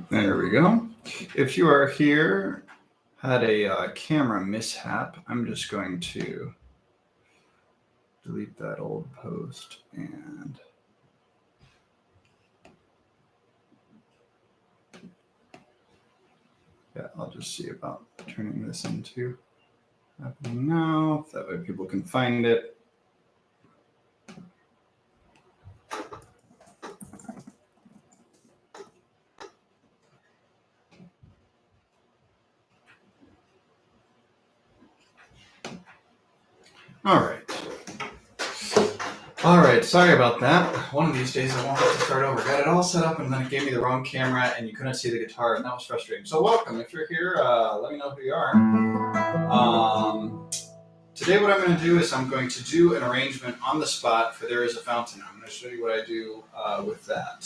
There we go. If you are here, had a camera mishap, I'm just going to delete that old post and yeah, I'll just see about turning this into happening now. That way people can find it. All right, sorry about that. One of these days I won't have to start over. Got it all set up and then it gave me the wrong camera and you couldn't see the guitar and that was frustrating. So welcome. If you're here, let me know who you are. Today what I'm going to do is I'm going to do an arrangement on the spot for There Is a Fountain. I'm going to show you what I do with that.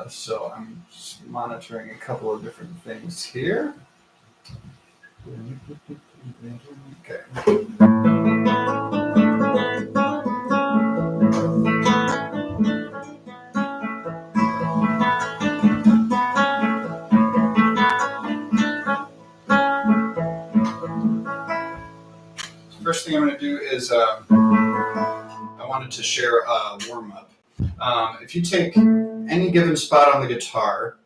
So I'm just monitoring a couple of different things here. Okay. First thing I'm going to do is I wanted to share a warm-up. If you take any given spot on the guitar,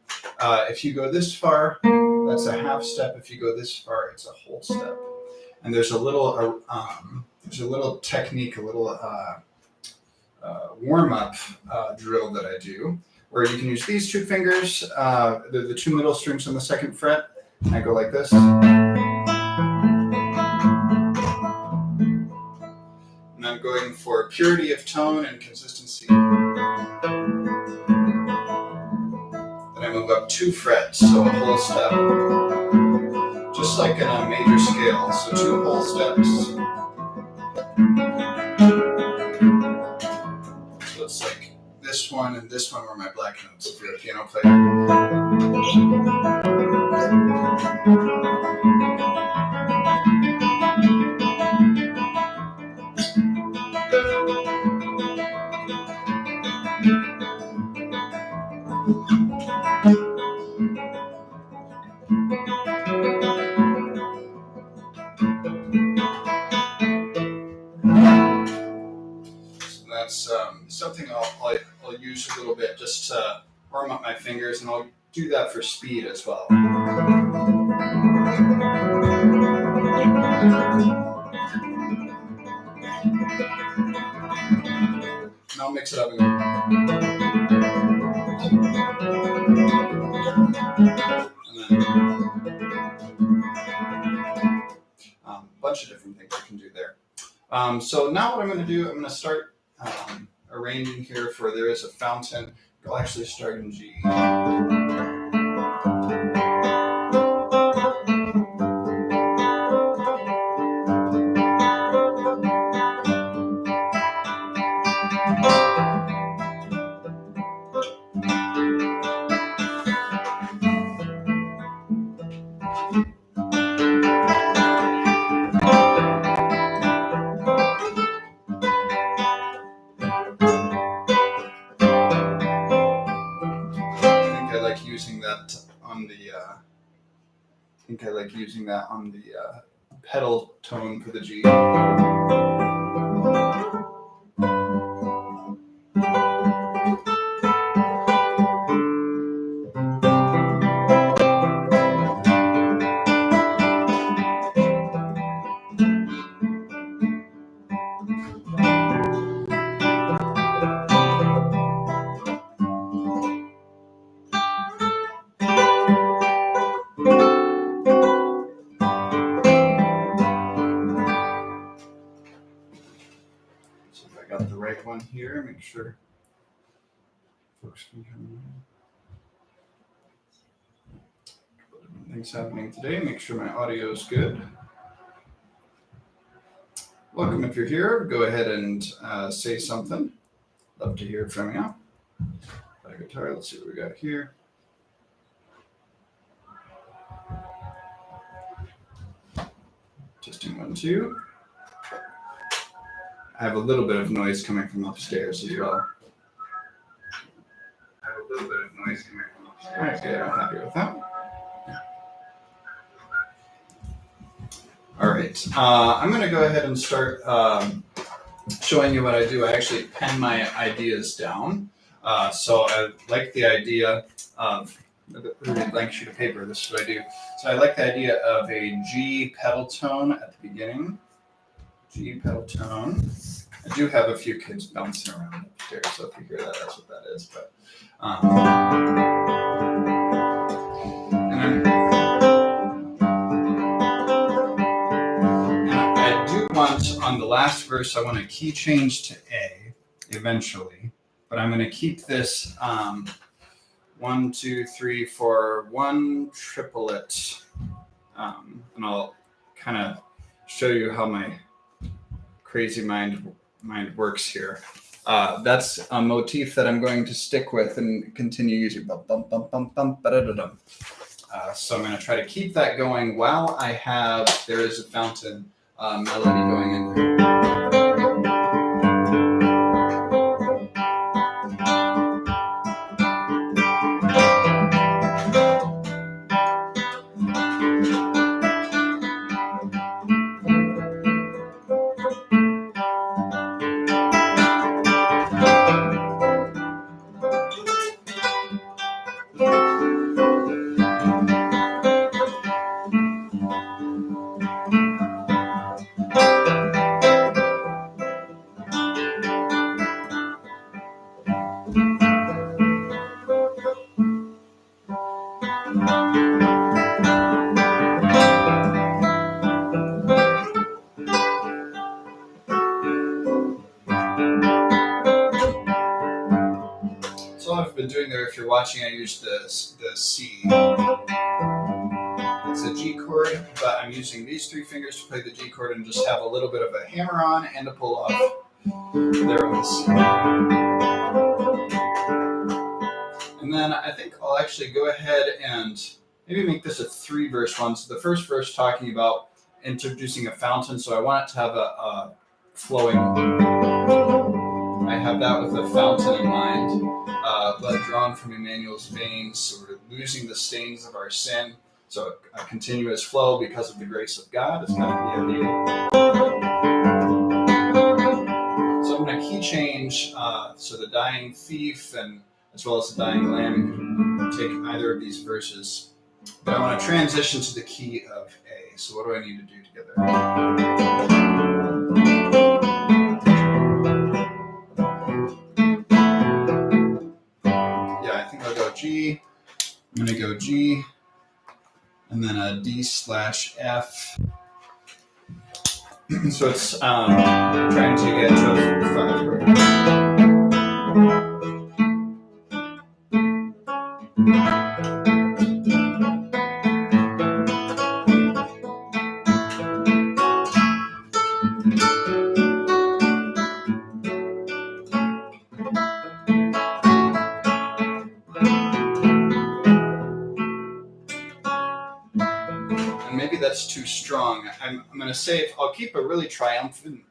if you go this far, that's a half step. If you go this far, it's a whole step. And there's a little technique, a little warm-up drill that I do, where you can use these two fingers, the two middle strings on the second fret, and I go like this. And I'm going for purity of tone and consistency. Then I move up 2 frets, so a whole step. Just like in a major scale, so 2 whole steps. So it's like this one and this one were my black notes if you're a piano player. Something I'll use a little bit just to warm up my fingers, and I'll do that for speed as well. And I'll mix it up and go. A bunch of different things you can do there. So now what I'm going to do, I'm going to start arranging here for There Is a Fountain. I'll actually start in G. I like using that on the pedal tone for the G. One here, make sure folks can come in. Things happening today, make sure my audio is good. Welcome if you're here, go ahead and say something. Love to hear from you. Got a guitar, let's see what we got here. Testing 1, 2. I have a little bit of noise coming from upstairs as well. Okay, I'm happy with that. All right, I'm going to go ahead and start showing you what I do. I actually pen my ideas down. So I like the idea of a blank sheet of paper. This is what I do. So I like the idea of a G pedal tone at the beginning. G pedal tone. I do have a few kids bouncing around upstairs, so if you hear that, that's what that is. But and I do want, on the last verse, I want to key change to A eventually, but I'm going to keep this 1, 2, 3, 4, 1 triplet, and I'll kind of show you how my crazy mind works here. That's a motif that I'm going to stick with and continue using. So I'm going to try to keep that going while I have There Is a Fountain melody going in there. So I've been doing there, if you're watching, I use the C. It's a G chord, but I'm using these 3 fingers to play the G chord and just have a little bit of a hammer on and a pull off there on the C. And then I think I'll actually go ahead and maybe make this a 3-verse one. So the first verse talking about introducing a fountain, so I want it to have a flowing. I have that with a fountain in mind. Blood drawn from Emmanuel's veins, so we're losing the stains of our sin. So a continuous flow because of the grace of God is kind of the idea. So I'm going to key change, so the dying thief and as well as the dying lamb. You can take either of these verses. But I want to transition to the key of A. So what do I need to do together? G. I'm going to go G, and then a D/F. So it's trying to get to a 5. That's too strong. I'm going to say I'll keep a really triumphant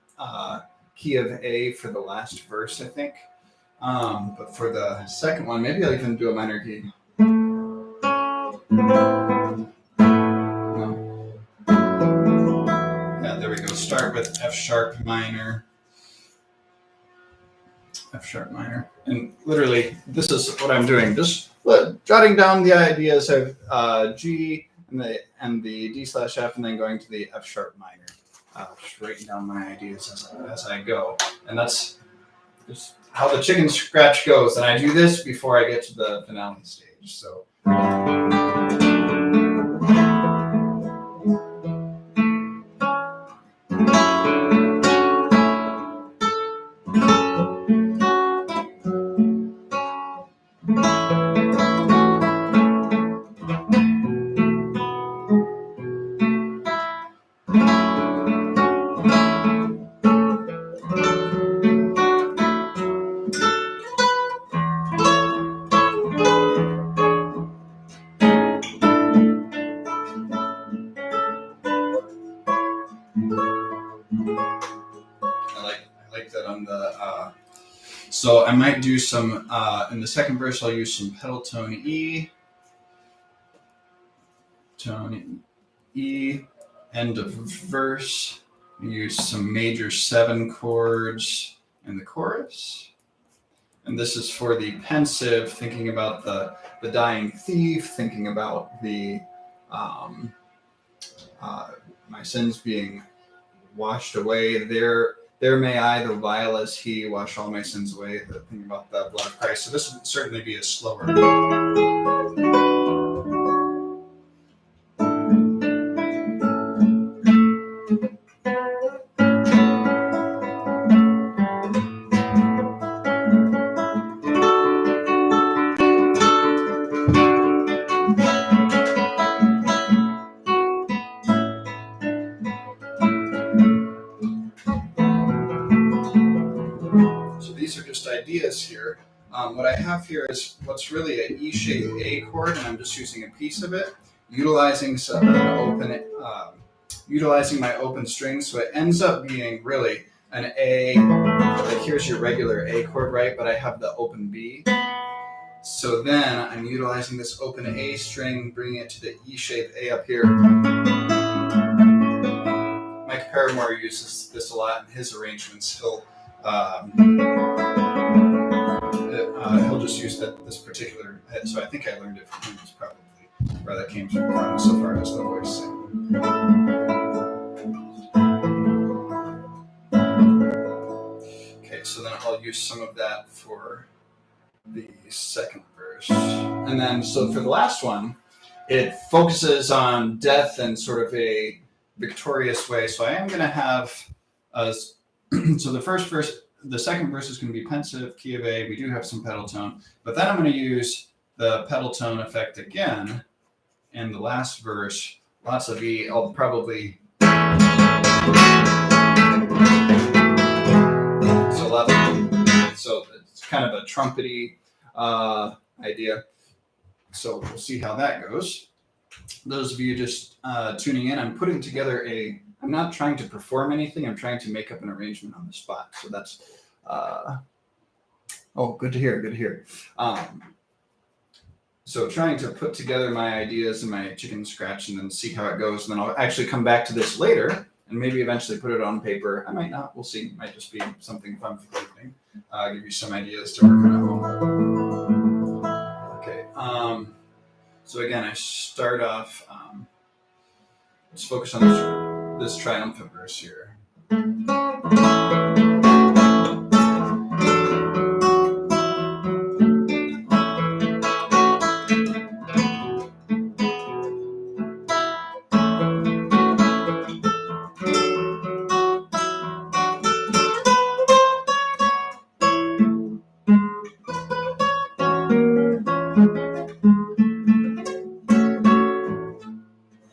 key of A for the last verse, I think. But for the second one, maybe I'll even do a minor key. No. Yeah, there we go. Start with F sharp minor. F sharp minor. And literally, this is what I'm doing. Just jotting down the ideas of G, and the D/F, and then going to the F sharp minor. Just writing down my ideas as I go. And that's just how the chicken scratch goes. And I do this before I get to the finale stage. So. So I might do some, in the second verse, I'll use some pedal tone E, tone E, end of verse. Use some major 7 chords in the chorus. And this is for the pensive, thinking about the dying thief, thinking about the my sins being washed away. There may I, the vile as he, wash all my sins away. Thinking about the blood of Christ. So this would certainly be a slower. Ideas here. What I have here is what's really an E-shaped A chord, and I'm just using a piece of it, utilizing utilizing my open string, so it ends up being really an A. Like here's your regular A chord, right? But I have the open B. So then I'm utilizing this open A string, bringing it to the E-shaped A up here. Mike Paramore uses this a lot in his arrangements. He'll just use this particular head. So I think I learned it from him. Is probably where that came from so far as the voice. Okay, so then I'll use some of that for the second verse. And then, so for the last one, it focuses on death in sort of a victorious way. So I am going to have, so the second verse is going to be pensive, key of A. We do have some pedal tone, but then I'm going to use the pedal tone effect again in the last verse. Lots of E. I'll probably so it's kind of a trumpety idea. So we'll see how that goes. Those of you just tuning in, I'm putting together I'm not trying to perform anything. I'm trying to make up an arrangement on the spot. So that's, good to hear. So trying to put together my ideas and my chicken scratch and then see how it goes. And then I'll actually come back to this later and maybe eventually put it on paper. I might not. We'll see. It might just be something fun for the evening. Give you some ideas to work on at home. Okay. So again, I start off, let's focus on this triumphant verse here.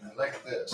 I like this.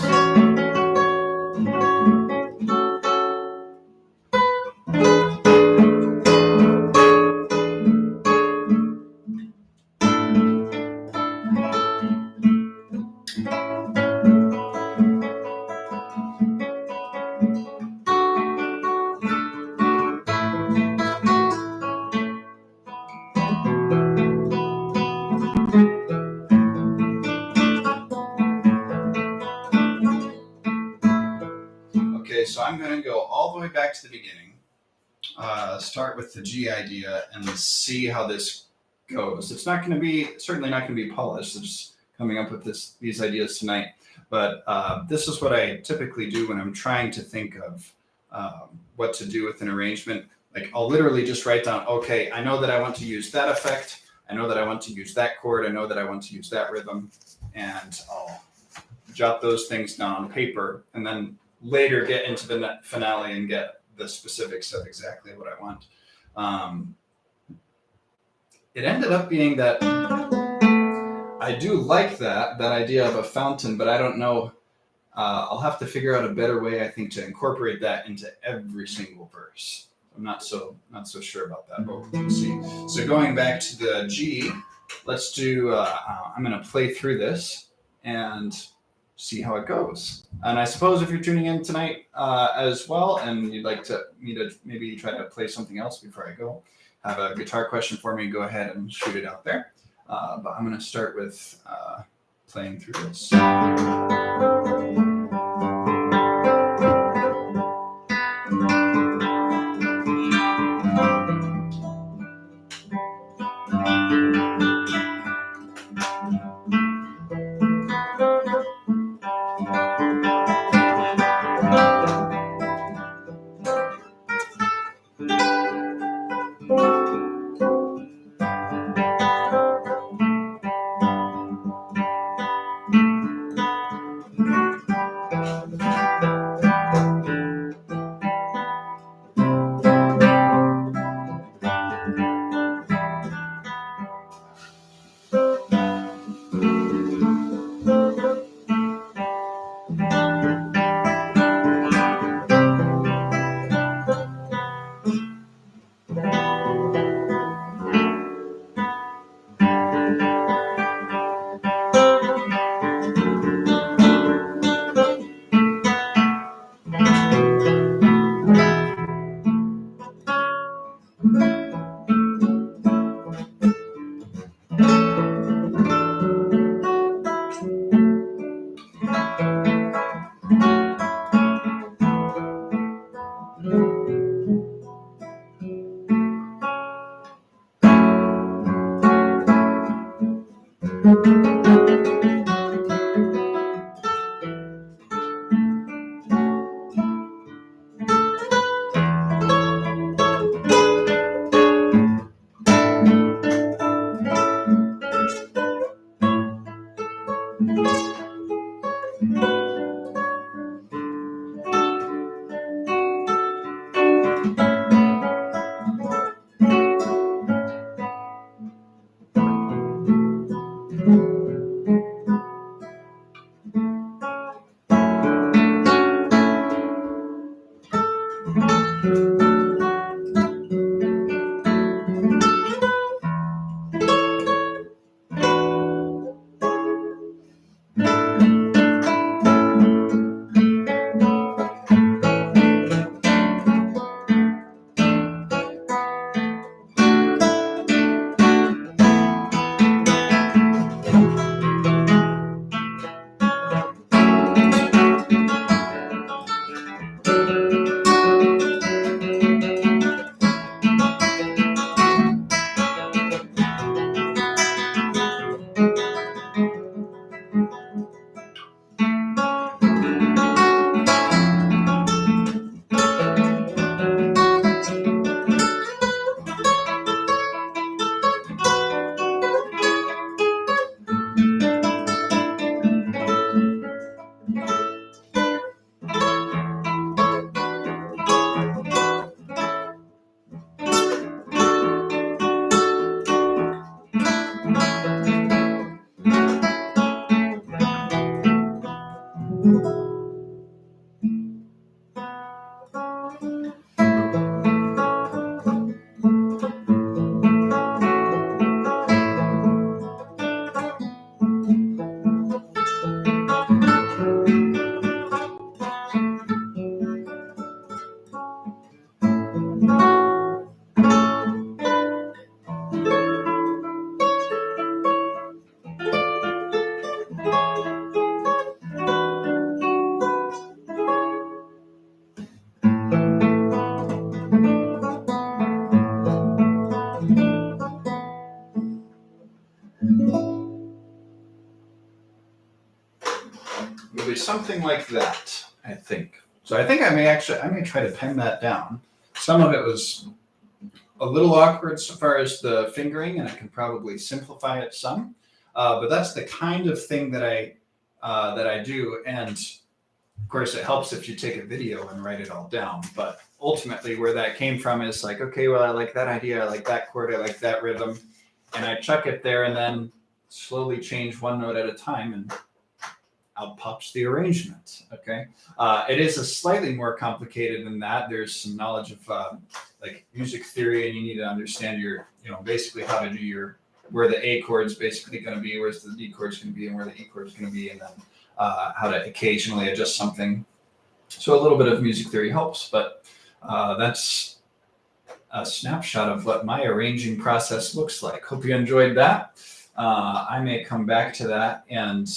Okay, so I'm going to go all the way back to the beginning, start with the G idea, and see how this goes. It's not going to be, certainly not going to be polished. It's just coming up with these ideas tonight. But this is what I typically do when I'm trying to think of what to do with an arrangement. Like I'll literally just write down, okay, I know that I want to use that effect. I know that I want to use that chord. I know that I want to use that rhythm. And I'll jot those things down on paper and then later get into the finale and get the specifics of exactly what I want. It ended up being that I do like that idea of a fountain, but I don't know. I'll have to figure out a better way, I think, to incorporate that into every single verse. I'm not so sure about that, but we'll see. So going back to the G, let's do. I'm going to play through this and see how it goes. And I suppose if you're tuning in tonight as well, and you'd like me to maybe try to play something else before I go, have a guitar question for me, go ahead and shoot it out there. But I'm going to start with playing through this. It'll be something like that, I think. So I think I may try to pen that down. Some of it was a little awkward so far as the fingering, and I can probably simplify it some. But that's the kind of thing that I do, and of course it helps if you take a video and write it all down. But ultimately, where that came from is like, okay, well, I like that idea, I like that chord, I like that rhythm, and I chuck it there, and then slowly change one note at a time, and out pops the arrangement. Okay, it is a slightly more complicated than that. There's some knowledge of like music theory, and you need to understand basically how to do where the A chord's basically going to be, where's the D chord's going to be, and where the E chord's going to be, and then how to occasionally adjust something. So a little bit of music theory helps, but that's a snapshot of what my arranging process looks like. Hope you enjoyed that. I may come back to that and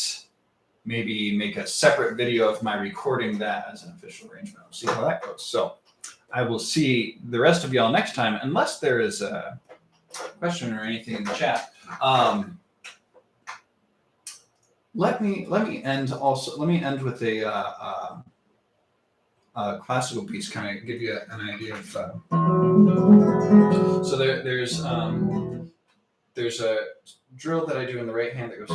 maybe make a separate video of my recording that as an official arrangement. We'll see how that goes. So I will see the rest of y'all next time, unless there is a question or anything in the chat. Let me end with a classical piece, kind of give you an idea of. So there's a drill that I do in the right hand that goes.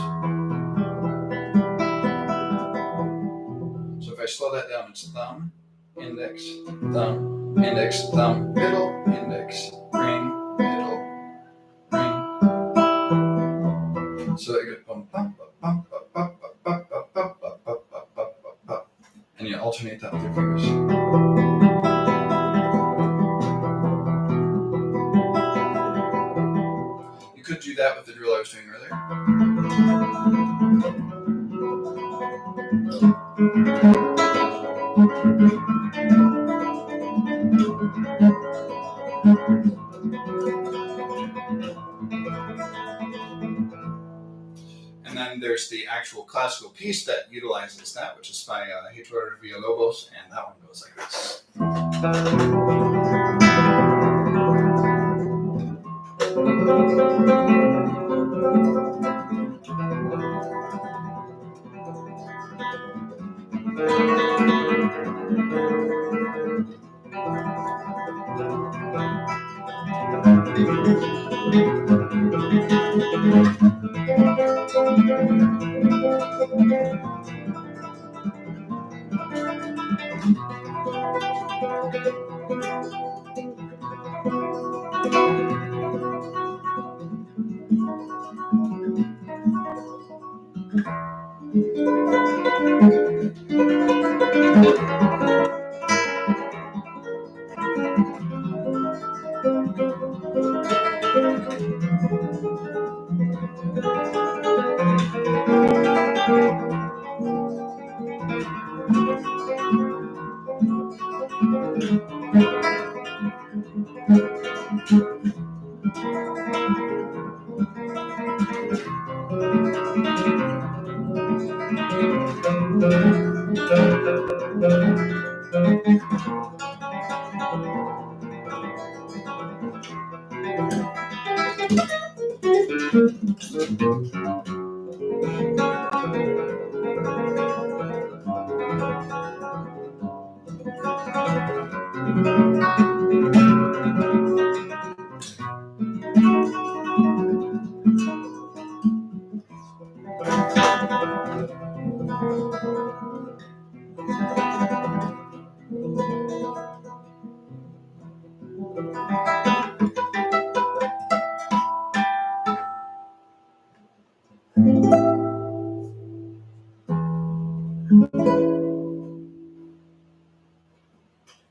So if I slow that down, it's thumb, index, thumb, middle, index, ring, middle, ring. So it goes bum bum bum bum bum bum bum bum bum bum bum bum, and you alternate that with your fingers. You could do that with the drill I was doing earlier. And then there's the actual classical piece that utilizes that, which is by Heitor Villalobos, and that one goes like this.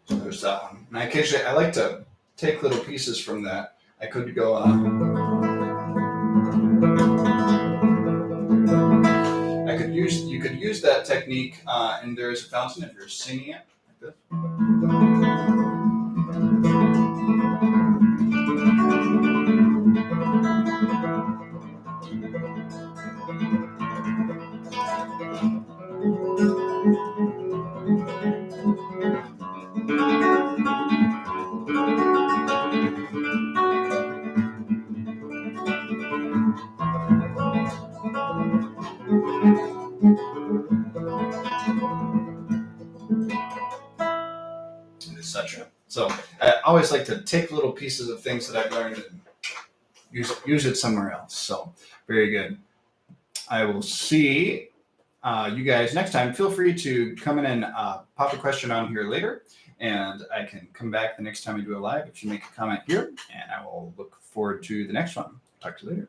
So there's that one. And occasionally I like to take little pieces from that. I could go you could use that technique, and there's a fountain if you're singing it like this. Etc. So I always like to take little pieces of things that I've learned and use it somewhere else. So very good. I will see you guys next time. Feel free to come in and pop a question on here later, and I can come back the next time I do a live if you make a comment here, and I will look forward to the next one. Talk to you later.